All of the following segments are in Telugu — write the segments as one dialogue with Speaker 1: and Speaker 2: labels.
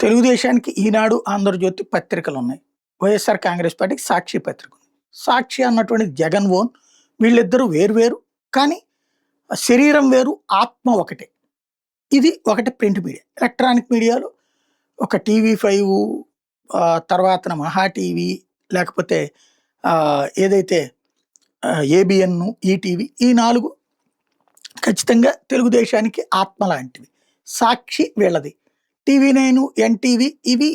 Speaker 1: తెలుగుదేశానికి ఈనాడు, ఆంధ్రజ్యోతి పత్రికలున్నాయి. వైఎస్ఆర్ కాంగ్రెస్ పార్టీకి సాక్షి పత్రిక ఉంది. సాక్షి అన్నటువంటిది జగన్ ఓన్. వీళ్ళిద్దరూ వేరు. కానీ శరీరం వేరు, ఆత్మ ఒకటే. ఇది ఒకటి ప్రింట్ మీడియా. ఎలక్ట్రానిక్ మీడియాలో ఒక టీవీ5, తర్వాతన మహా టీవీ, లేకపోతే ఏదైతే ఏబిఎన్, ఈటీవీ, ఈ 4 ఖచ్చితంగా తెలుగుదేశానికి ఆత్మ లాంటివి. సాక్షి వీళ్ళది. టీవీ9, ఎన్టీవీ ఇవి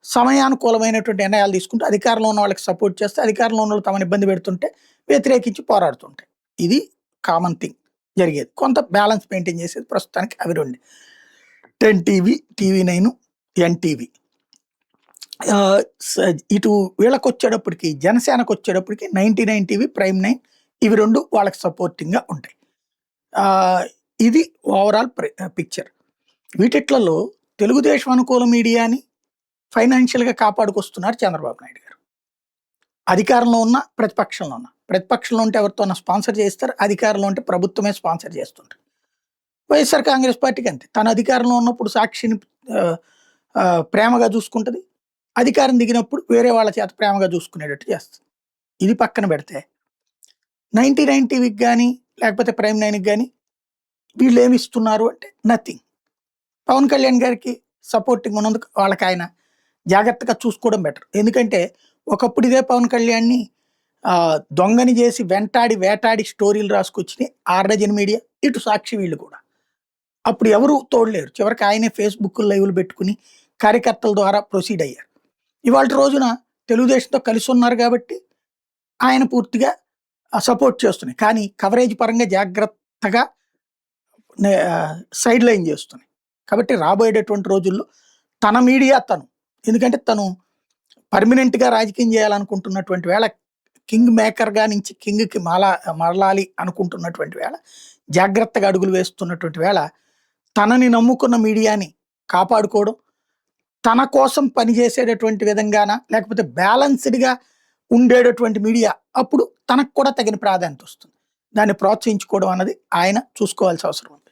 Speaker 1: సమయానుకూలమైనటువంటి నిర్ణయాలు తీసుకుంటూ అధికారంలో ఉన్న వాళ్ళకి సపోర్ట్ చేస్తే, అధికారంలో ఉన్న వాళ్ళు తమను ఇబ్బంది పెడుతుంటే వ్యతిరేకించి పోరాడుతుంటాయి. ఇది కామన్ థింగ్ జరిగేది. కొంత బ్యాలెన్స్ మెయింటైన్ చేసేది ప్రస్తుతానికి అవి 2. 10 టీవీ, టీవీ9, ఎన్టీవీ. ఇటు వీళ్ళకి వచ్చేటప్పటికి, జనసేనకు వచ్చేటప్పటికి 99 టీవీ, ప్రైమ్9 ఇవి 2 వాళ్ళకి సపోర్టింగ్గా ఉంటాయి. ఇది ఓవరాల్ పిక్చర్. వీటిట్లలో తెలుగుదేశం అనుకూల మీడియాని ఫైనాన్షియల్గా కాపాడుకొస్తున్నారు చంద్రబాబు నాయుడు గారు. అధికారంలో ఉన్న, ప్రతిపక్షంలో ఉన్న. ప్రతిపక్షంలో ఉంటే ఎవరితో స్పాన్సర్ చేస్తారు, అధికారంలో ఉంటే ప్రభుత్వమే స్పాన్సర్ చేస్తుంటారు. వైఎస్ఆర్ కాంగ్రెస్ పార్టీకి అంతే. తన అధికారంలో ఉన్నప్పుడు సాక్షిని ప్రేమగా చూసుకుంటుంది, అధికారం దిగినప్పుడు వేరే వాళ్ళ చేత ప్రేమగా చూసుకునేటట్టు చేస్తుంది. ఇది పక్కన పెడితే 99 టీవీకి కానీ లేకపోతే ప్రైమ్9కి కానీ వీళ్ళు ఏమి ఇస్తున్నారు అంటే నథింగ్. పవన్ కళ్యాణ్ గారికి సపోర్టింగ్ ఉన్నందుకు వాళ్ళకి ఆయన జాగ్రత్తగా చూసుకోవడం బెటర్. ఎందుకంటే ఒకప్పుడు ఇదే పవన్ కళ్యాణ్ని దొంగని చేసి వేటాడి స్టోరీలు రాసుకొచ్చినాయి 6 డజన్ మీడియా, ఇటు సాక్షి వీళ్ళు కూడా. అప్పుడు ఎవరు తోడలేరు. చివరికి ఆయనే ఫేస్బుక్ లైవ్లు పెట్టుకుని కార్యకర్తల ద్వారా ప్రొసీడ్ అయ్యారు. ఇవాళ రోజున తెలుగుదేశంతో కలిసి ఉన్నారు కాబట్టి ఆయన పూర్తిగా సపోర్ట్ చేస్తున్నాయి. కానీ కవరేజ్ పరంగా జాగ్రత్తగా సైడ్ లైన్ చేస్తున్నాయి. కాబట్టి రాబోయేటటువంటి రోజుల్లో తన మీడియా ఎందుకంటే తను పర్మనెంట్గా రాజకీయం చేయాలనుకుంటున్నటువంటి వేళ, కింగ్ మేకర్గా నుంచి కింగ్కి మరలాలి అనుకుంటున్నటువంటి వేళ, జాగ్రత్తగా అడుగులు వేస్తున్నటువంటి వేళ, తనని నమ్ముకున్న మీడియాని కాపాడుకోవడం, తన కోసం పనిచేసేటటువంటి విధంగాన, లేకపోతే బ్యాలెన్స్డ్గా ఉండేటటువంటి మీడియా అప్పుడు తనకు కూడా తగిన ప్రాధాన్యత వస్తుంది. దాన్ని ప్రోత్సహించుకోవడం అన్నది ఆయన చూసుకోవాల్సిన అవసరం ఉంది.